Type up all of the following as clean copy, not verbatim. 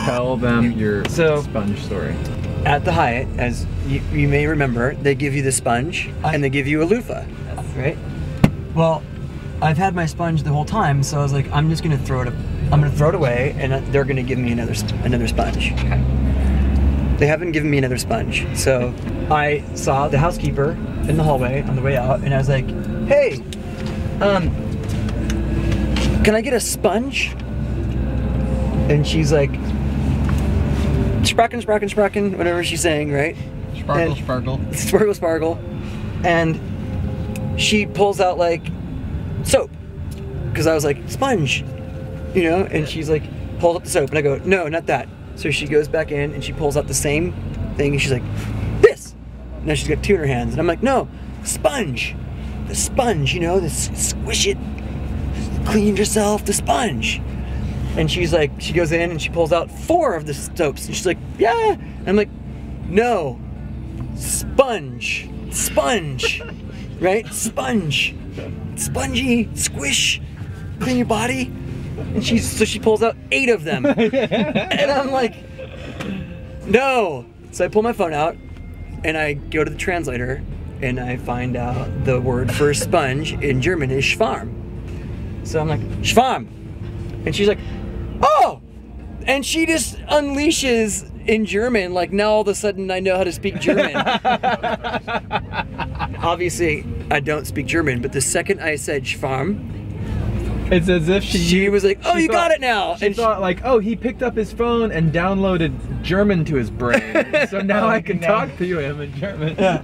Tell them your sponge story. At the Hyatt, as you may remember, they give you the sponge and they give you a loofah, right? Well, I've had my sponge the whole time, so I was like, I'm just gonna throw it. I'm gonna throw it away, and they're gonna give me another sponge. Okay. They haven't given me another sponge, so I saw the housekeeper in the hallway on the way out, and I was like, "Hey, can I get a sponge?" And she's like, "Spracken, spracken, spracken," whatever she's saying, right? Sparkle, and, sparkle. Sparkle, sparkle. And she pulls out like soap, because I was like, "Sponge," you know? And she's like, pulls up the soap, and I go, "No, not that." So she goes back in and she pulls out the same thing, and she's like, "This." Now she's got two in her hands, and I'm like, "No, sponge. The sponge, you know, squish it, clean yourself, the sponge." And she's like, she goes in and she pulls out 4 of the soaps, and she's like, "Yeah." And I'm like, "No, sponge, sponge, right? Sponge, spongy, squish, clean your body." And so she pulls out 8 of them. And I'm like, "No." So I pull my phone out and I go to the translator and I find out the word for sponge in German is Schwamm. So I'm like, "Schwamm." And she's like, "Oh!" And she just unleashes in German, like now all of a sudden I know how to speak German. Obviously, I don't speak German, but the second I said Schwamm, it's as if she was like, "Oh, you got it now." She thought like, "Oh, he picked up his phone and downloaded German to his brain, so now I can talk to him in German." Yeah.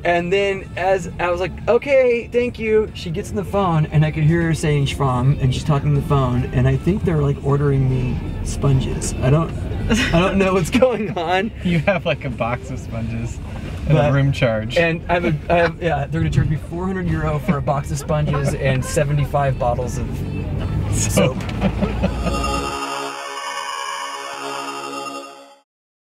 And then as I was like, "Okay, thank you," she gets on the phone and I could hear her saying Schwamm, and she's talking on the phone, and I think they're like ordering me sponges. I don't know what's going on. You have like a box of sponges and a room charge. And I have yeah, they're gonna charge me €400 for a box of sponges and 75 bottles of soap.